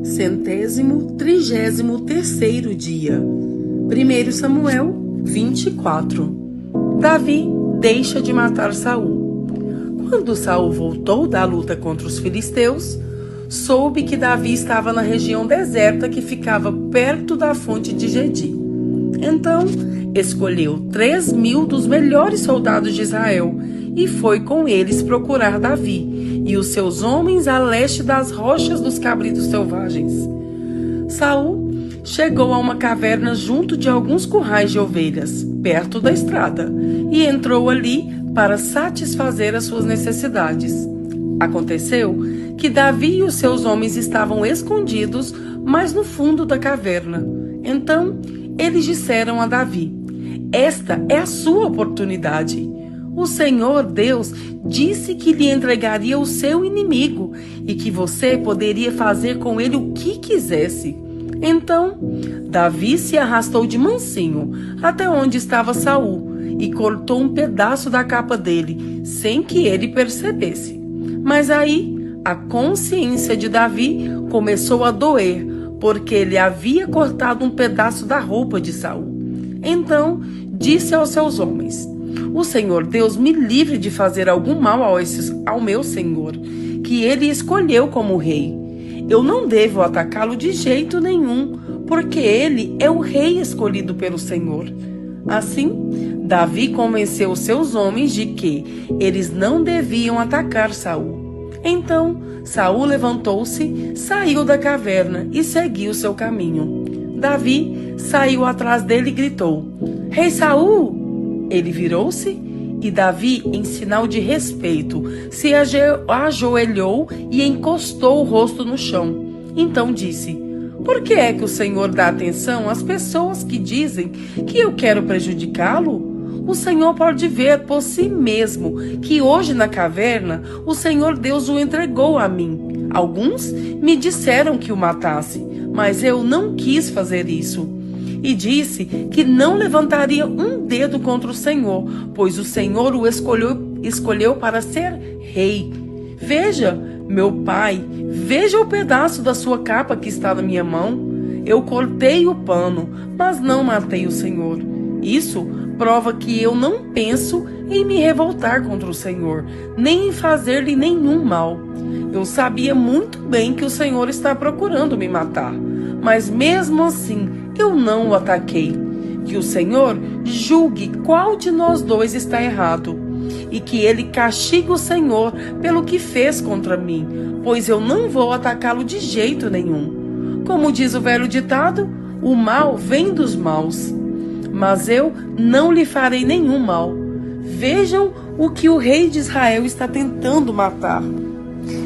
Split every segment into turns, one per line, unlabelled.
33º dia. 1 Samuel 24. Davi deixa de matar Saul. Quando Saul voltou da luta contra os filisteus, soube que Davi estava na região deserta que ficava perto da fonte de Gedi. Então, escolheu 3.000 dos melhores soldados de Israel e foi com eles procurar Davi e os seus homens a leste das rochas dos cabritos selvagens. Saul chegou a uma caverna junto de alguns currais de ovelhas, perto da estrada, e entrou ali para satisfazer as suas necessidades. Aconteceu que Davi e os seus homens estavam escondidos mais no fundo da caverna. Então, eles disseram a Davi: "Esta é a sua oportunidade. O Senhor Deus disse que lhe entregaria o seu inimigo e que você poderia fazer com ele o que quisesse." Então, Davi se arrastou de mansinho até onde estava Saul e cortou um pedaço da capa dele, sem que ele percebesse. Mas aí, a consciência de Davi começou a doer, porque ele havia cortado um pedaço da roupa de Saul. Então, disse aos seus homens: "O Senhor Deus me livre de fazer algum mal ao meu senhor, que ele escolheu como rei. Eu não devo atacá-lo de jeito nenhum, porque ele é o rei escolhido pelo Senhor." Assim, Davi convenceu seus homens de que eles não deviam atacar Saul. Então, Saul levantou-se, saiu da caverna e seguiu seu caminho. Davi saiu atrás dele e gritou: "Rei Saul!" Ele virou-se e Davi, em sinal de respeito, se ajoelhou e encostou o rosto no chão. Então disse: "Por que é que o Senhor dá atenção às pessoas que dizem que eu quero prejudicá-lo? O Senhor pode ver por si mesmo que hoje na caverna o Senhor Deus o entregou a mim. Alguns me disseram que o matasse, mas eu não quis fazer isso. E disse que não levantaria um dedo contra o Senhor, pois o Senhor o escolheu para ser rei. Veja, meu pai, veja o pedaço da sua capa que está na minha mão. Eu cortei o pano, mas não matei o Senhor. Isso prova que eu não penso em me revoltar contra o Senhor, nem em fazer-lhe nenhum mal. Eu sabia muito bem que o Senhor está procurando me matar, mas mesmo assim eu não o ataquei. Que o Senhor julgue qual de nós dois está errado, e que ele castigue o Senhor pelo que fez contra mim, pois eu não vou atacá-lo de jeito nenhum. Como diz o velho ditado, o mal vem dos maus. Mas eu não lhe farei nenhum mal. Vejam o que o rei de Israel está tentando matar.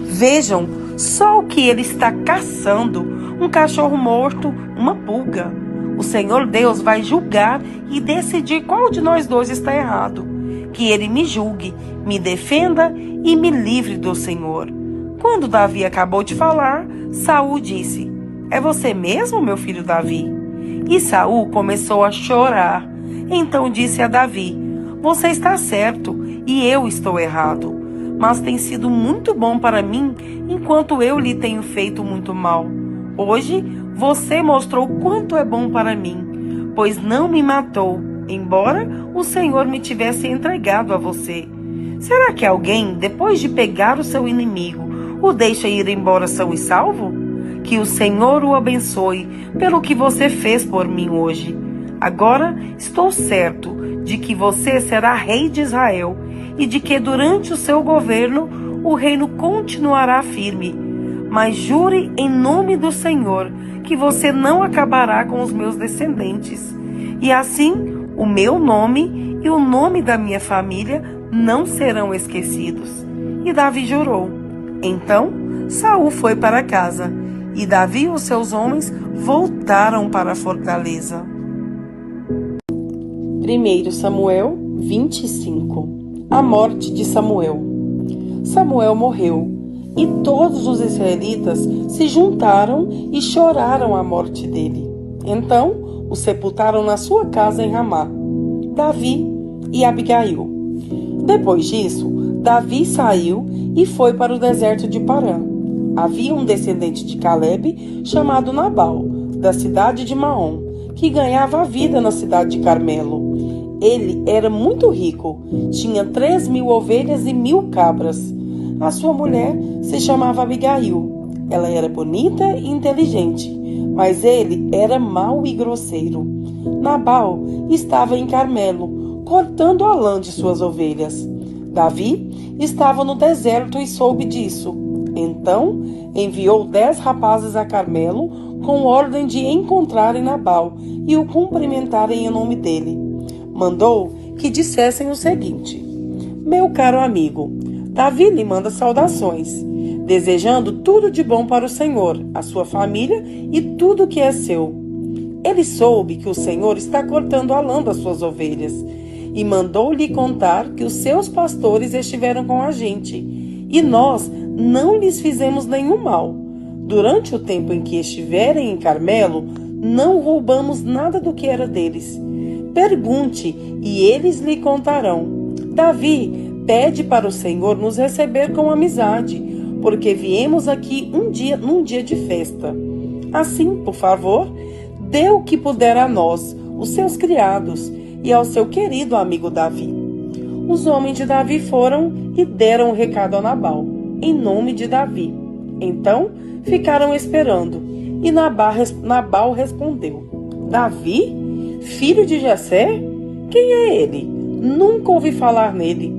Vejam só o que ele está caçando: um cachorro morto, uma pulga. O Senhor Deus vai julgar e decidir qual de nós dois está errado. Que ele me julgue, me defenda e me livre do Senhor." Quando Davi acabou de falar, Saul disse: "É você mesmo, meu filho Davi?" E Saul começou a chorar. Então disse a Davi: "Você está certo e eu estou errado. Mas tem sido muito bom para mim enquanto eu lhe tenho feito muito mal. Hoje você mostrou quanto é bom para mim, pois não me matou, embora o Senhor me tivesse entregado a você. Será que alguém, depois de pegar o seu inimigo, o deixa ir embora são e salvo? Que o Senhor o abençoe pelo que você fez por mim hoje. Agora estou certo de que você será rei de Israel e de que durante o seu governo o reino continuará firme. Mas jure em nome do Senhor que você não acabará com os meus descendentes. E assim o meu nome e o nome da minha família não serão esquecidos." E Davi jurou. Então Saul foi para casa e Davi e os seus homens voltaram para a fortaleza. 1 Samuel 25. A morte de Samuel. Samuel morreu, e todos os israelitas se juntaram e choraram a morte dele. Então o sepultaram na sua casa em Ramá, Davi e Abigail. Depois disso, Davi saiu e foi para o deserto de Parã. Havia um descendente de Calebe chamado Nabal, da cidade de Maom, que ganhava a vida na cidade de Carmelo. Ele era muito rico, tinha 3.000 ovelhas e 1.000 cabras. A sua mulher se chamava Abigail. Ela era bonita e inteligente, mas ele era mau e grosseiro. Nabal estava em Carmelo, cortando a lã de suas ovelhas. Davi estava no deserto e soube disso. Então enviou 10 rapazes a Carmelo com ordem de encontrarem Nabal e o cumprimentarem em nome dele. Mandou que dissessem o seguinte: meu caro amigo, Davi lhe manda saudações, desejando tudo de bom para o Senhor, a sua família e tudo que é seu. Ele soube que o Senhor está cortando a lã das suas ovelhas e mandou-lhe contar que os seus pastores estiveram com a gente e nós não lhes fizemos nenhum mal. Durante o tempo em que estiverem em Carmelo, não roubamos nada do que era deles. Pergunte e eles lhe contarão. Davi pede para o Senhor nos receber com amizade, porque viemos aqui num dia de festa. Assim, por favor, dê o que puder a nós, os seus criados, e ao seu querido amigo Davi. Os homens de Davi foram e deram o recado a Nabal, em nome de Davi. Então ficaram esperando, e Nabal respondeu: Davi, filho de Jessé? Quem é ele? Nunca ouvi falar nele.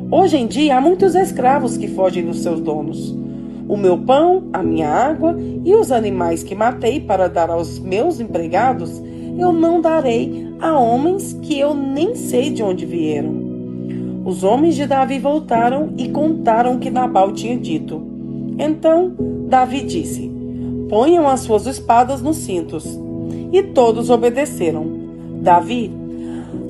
Hoje em dia há muitos escravos que fogem dos seus donos. O meu pão, a minha água e os animais que matei para dar aos meus empregados, eu não darei a homens que eu nem sei de onde vieram. Os homens de Davi voltaram e contaram o que Nabal tinha dito. Então Davi disse: ponham as suas espadas nos cintos. E todos obedeceram. Davi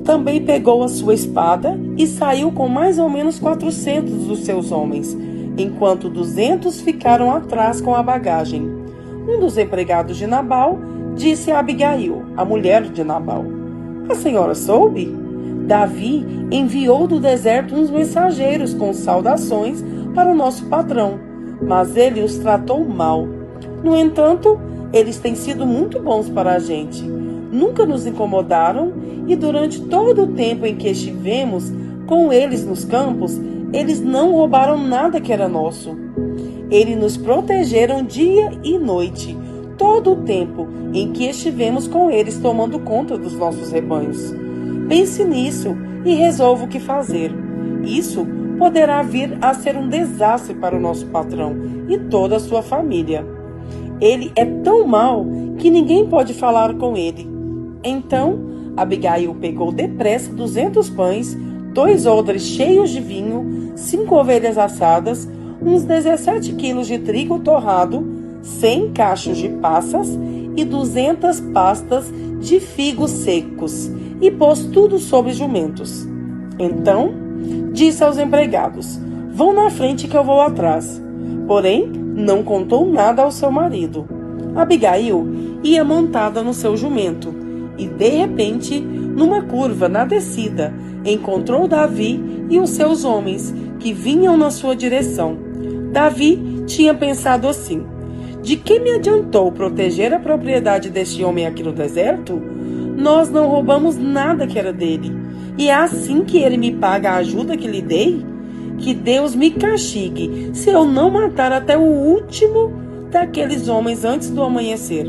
também pegou a sua espada e saiu com mais ou menos 400 dos seus homens, enquanto 200 ficaram atrás com a bagagem. Um dos empregados de Nabal disse a Abigail, a mulher de Nabal: a senhora soube? Davi enviou do deserto uns mensageiros com saudações para o nosso patrão, mas ele os tratou mal. No entanto, eles têm sido muito bons para a gente. Nunca nos incomodaram e durante todo o tempo em que estivemos com eles nos campos, eles não roubaram nada que era nosso. Eles nos protegeram dia e noite, todo o tempo em que estivemos com eles tomando conta dos nossos rebanhos. Pense nisso e resolva o que fazer. Isso poderá vir a ser um desastre para o nosso patrão e toda a sua família. Ele é tão mau que ninguém pode falar com ele. Então Abigail pegou depressa 200 pães, 2 odres cheios de vinho, 5 ovelhas assadas, uns 17 quilos de trigo torrado, 100 cachos de passas e 200 pastas de figos secos, e pôs tudo sobre jumentos. Então disse aos empregados: vão na frente que eu vou atrás. Porém, não contou nada ao seu marido. Abigail ia montada no seu jumento, e de repente, numa curva na descida, encontrou Davi e os seus homens, que vinham na sua direção. Davi tinha pensado assim: de que me adiantou proteger a propriedade deste homem aqui no deserto? Nós não roubamos nada que era dele, e é assim que ele me paga a ajuda que lhe dei? Que Deus me castigue se eu não matar até o último daqueles homens antes do amanhecer.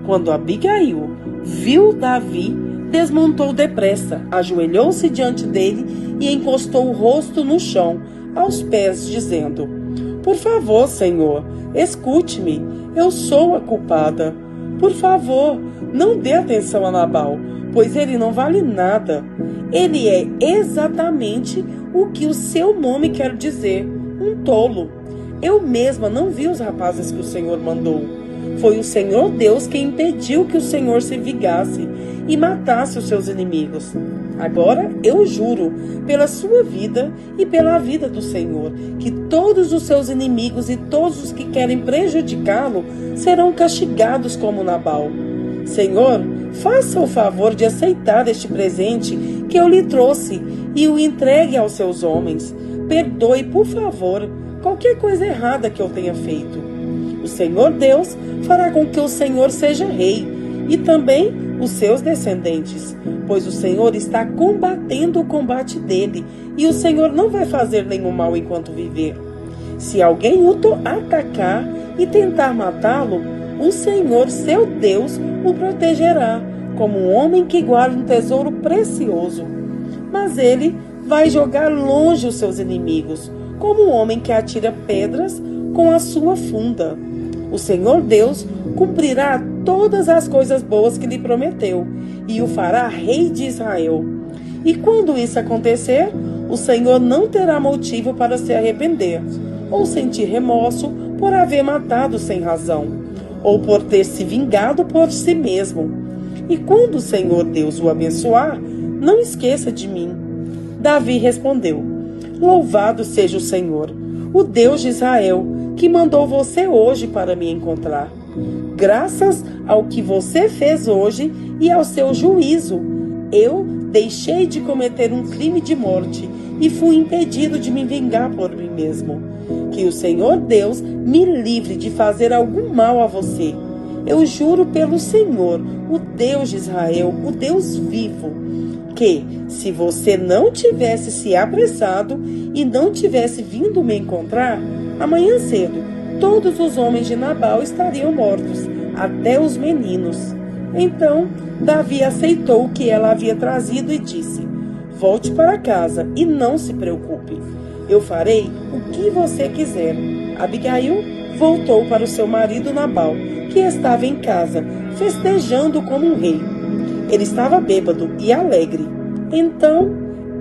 Quando Abigail viu Davi, desmontou depressa, ajoelhou-se diante dele e encostou o rosto no chão, aos pés, dizendo: por favor, Senhor, escute-me, eu sou a culpada. Por favor, não dê atenção a Nabal, pois ele não vale nada. Ele é exatamente o que o seu nome quer dizer, um tolo. Eu mesma não vi os rapazes que o Senhor mandou. Foi o Senhor Deus quem impediu que o Senhor se vingasse e matasse os seus inimigos. Agora eu juro, pela sua vida e pela vida do Senhor, que todos os seus inimigos e todos os que querem prejudicá-lo serão castigados como Nabal. Senhor, faça o favor de aceitar este presente que eu lhe trouxe e o entregue aos seus homens. Perdoe, por favor, qualquer coisa errada que eu tenha feito. O Senhor Deus fará com que o Senhor seja rei, e também os seus descendentes, pois o Senhor está combatendo o combate dele, e o Senhor não vai fazer nenhum mal enquanto viver. Se alguém o atacar e tentar matá-lo, o Senhor, seu Deus, o protegerá, como um homem que guarda um tesouro precioso. Mas ele vai jogar longe os seus inimigos, como um homem que atira pedras com a sua funda. O Senhor Deus cumprirá todas as coisas boas que lhe prometeu, e o fará rei de Israel. E quando isso acontecer, o Senhor não terá motivo para se arrepender, ou sentir remorso por haver matado sem razão, ou por ter se vingado por si mesmo. E quando o Senhor Deus o abençoar, não esqueça de mim. Davi respondeu: Louvado seja o Senhor, o Deus de Israel, que mandou você hoje para me encontrar. Graças ao que você fez hoje e ao seu juízo, eu deixei de cometer um crime de morte e fui impedido de me vingar por mim mesmo. Que o Senhor Deus me livre de fazer algum mal a você. Eu juro pelo Senhor, o Deus de Israel, o Deus vivo, que, se você não tivesse se apressado e não tivesse vindo me encontrar, amanhã cedo todos os homens de Nabal estariam mortos, até os meninos. Então Davi aceitou o que ela havia trazido e disse: Volte para casa e não se preocupe. Eu farei o que você quiser. Abigail voltou para o seu marido Nabal, que estava em casa, festejando como um rei. Ele estava bêbado e alegre. Então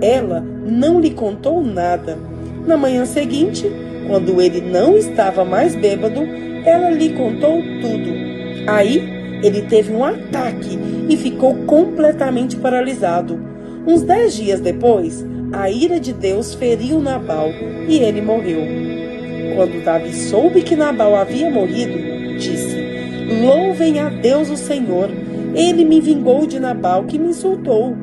ela não lhe contou nada. Na manhã seguinte, quando ele não estava mais bêbado, ela lhe contou tudo. Aí ele teve um ataque e ficou completamente paralisado. Uns 10 dias depois, a ira de Deus feriu Nabal e ele morreu. Quando Davi soube que Nabal havia morrido, disse: Louvem a Deus o Senhor. Ele me vingou de Nabal, que me insultou,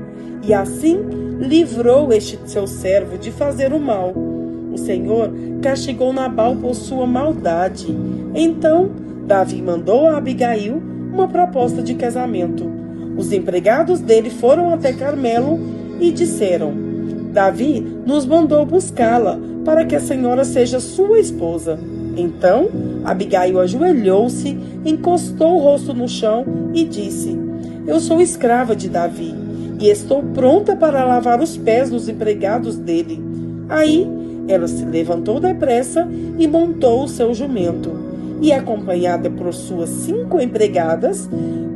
e assim livrou este seu servo de fazer o mal. O Senhor castigou Nabal por sua maldade. Então Davi mandou a Abigail uma proposta de casamento. Os empregados dele foram até Carmelo e disseram: Davi nos mandou buscá-la para que a senhora seja sua esposa. Então Abigail ajoelhou-se, encostou o rosto no chão e disse: Eu sou escrava de Davi e estou pronta para lavar os pés dos empregados dele. Aí ela se levantou depressa e montou o seu jumento, e acompanhada por suas 5 empregadas,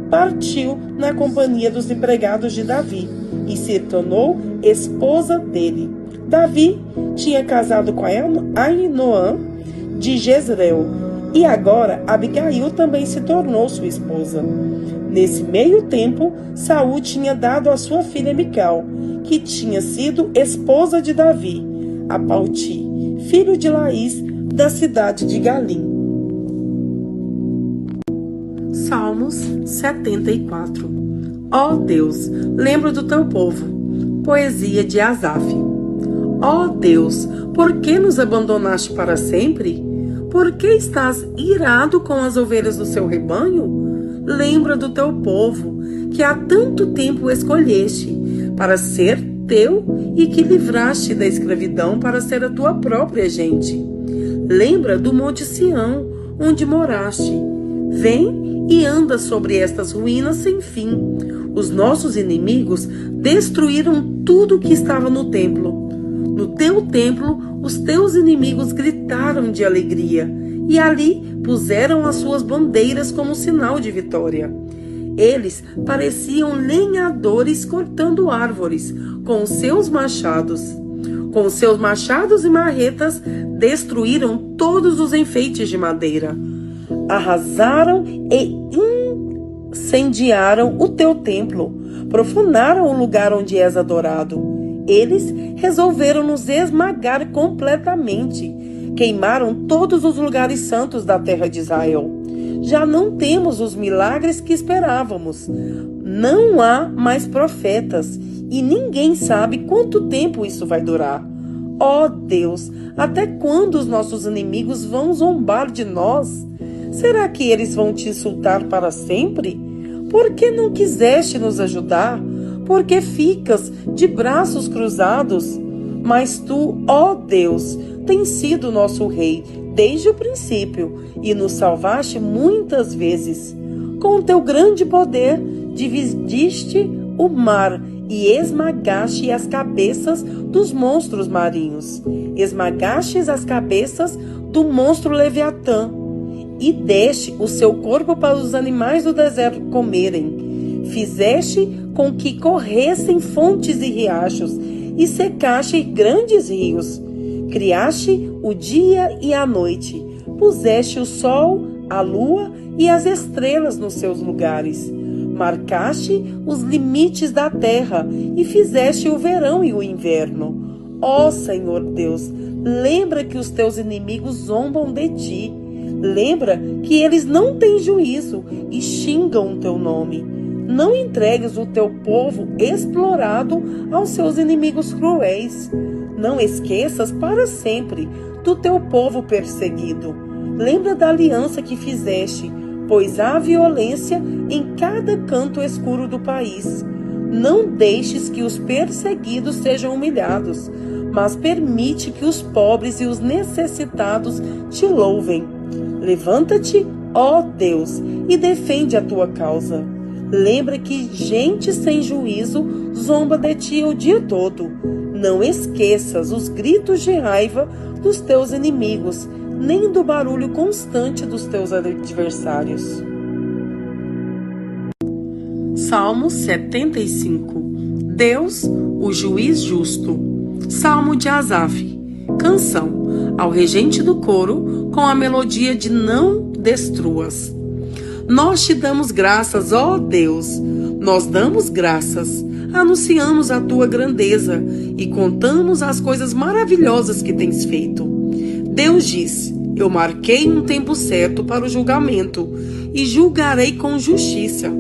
partiu na companhia dos empregados de Davi e se tornou esposa dele. Davi tinha casado com Ainoã de Jezreel, e agora Abigail também se tornou sua esposa. Nesse meio tempo, Saul tinha dado a sua filha Mical, que tinha sido esposa de Davi, a Palti, filho de Laís, da cidade de Galim. Salmos 74. Ó Deus, lembra do teu povo. Poesia de Asaf. Ó Deus, por que nos abandonaste para sempre? Por que estás irado com as ovelhas do seu rebanho? Lembra do teu povo, que há tanto tempo escolheste para ser teu e que livraste da escravidão para ser a tua própria gente. Lembra do monte Sião, onde moraste. Vem e anda sobre estas ruínas sem fim. Os nossos inimigos destruíram tudo que estava no templo. No teu templo, os teus inimigos gritaram de alegria, e ali puseram as suas bandeiras como sinal de vitória. Eles pareciam lenhadores cortando árvores com seus machados. Com seus machados e marretas, destruíram todos os enfeites de madeira. Arrasaram e incendiaram o teu templo. Profanaram o lugar onde és adorado. Eles resolveram nos esmagar completamente. Queimaram todos os lugares santos da terra de Israel. Já não temos os milagres que esperávamos. Não há mais profetas e ninguém sabe quanto tempo isso vai durar. Ó Deus, até quando os nossos inimigos vão zombar de nós? Será que eles vão te insultar para sempre? Por que não quiseste nos ajudar? Por que ficas de braços cruzados? Mas tu, ó Deus, tens sido nosso rei desde o princípio e nos salvaste muitas vezes. Com teu grande poder, dividiste o mar e esmagaste as cabeças dos monstros marinhos. Esmagastes as cabeças do monstro Leviatã e deste o seu corpo para os animais do deserto comerem. Fizeste com que corressem fontes e riachos e secaste grandes rios. Criaste o dia e a noite, puseste o sol, a lua e as estrelas nos seus lugares. Marcaste os limites da terra e fizeste o verão e o inverno. Ó Senhor Deus, lembra que os teus inimigos zombam de ti. Lembra que eles não têm juízo e xingam o teu nome. Não entregues o teu povo explorado aos seus inimigos cruéis. Não esqueças para sempre do teu povo perseguido. Lembra da aliança que fizeste, pois há violência em cada canto escuro do país. Não deixes que os perseguidos sejam humilhados, mas permite que os pobres e os necessitados te louvem. Levanta-te, ó Deus, e defende a tua causa. Lembra que gente sem juízo zomba de ti o dia todo. Não esqueças os gritos de raiva dos teus inimigos, nem do barulho constante dos teus adversários. Salmo 75. Deus, o juiz justo. Salmo de Asaf. Canção ao regente do coro com a melodia de Não Destruas. Nós te damos graças, ó Deus, nós damos graças, anunciamos a tua grandeza e contamos as coisas maravilhosas que tens feito. Deus diz: eu marquei um tempo certo para o julgamento e julgarei com justiça.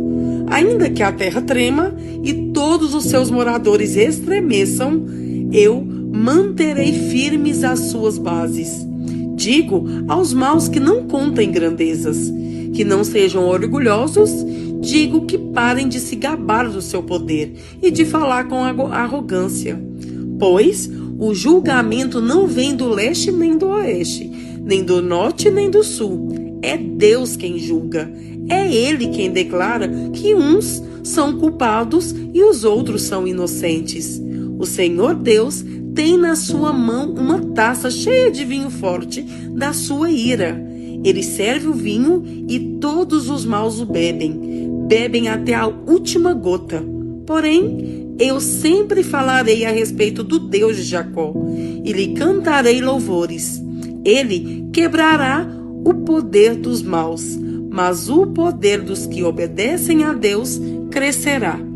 Ainda que a terra trema e todos os seus moradores estremeçam, eu manterei firmes as suas bases. Digo aos maus que não contem grandezas, que não sejam orgulhosos, digo que parem de se gabar do seu poder e de falar com arrogância. Pois o julgamento não vem do leste nem do oeste, nem do norte nem do sul. É Deus quem julga. É Ele quem declara que uns são culpados e os outros são inocentes. O Senhor Deus tem na sua mão uma taça cheia de vinho forte da sua ira. Ele serve o vinho e todos os maus o bebem. Bebem até a última gota. Porém, eu sempre falarei a respeito do Deus de Jacó e lhe cantarei louvores. Ele quebrará o poder dos maus, mas o poder dos que obedecem a Deus crescerá.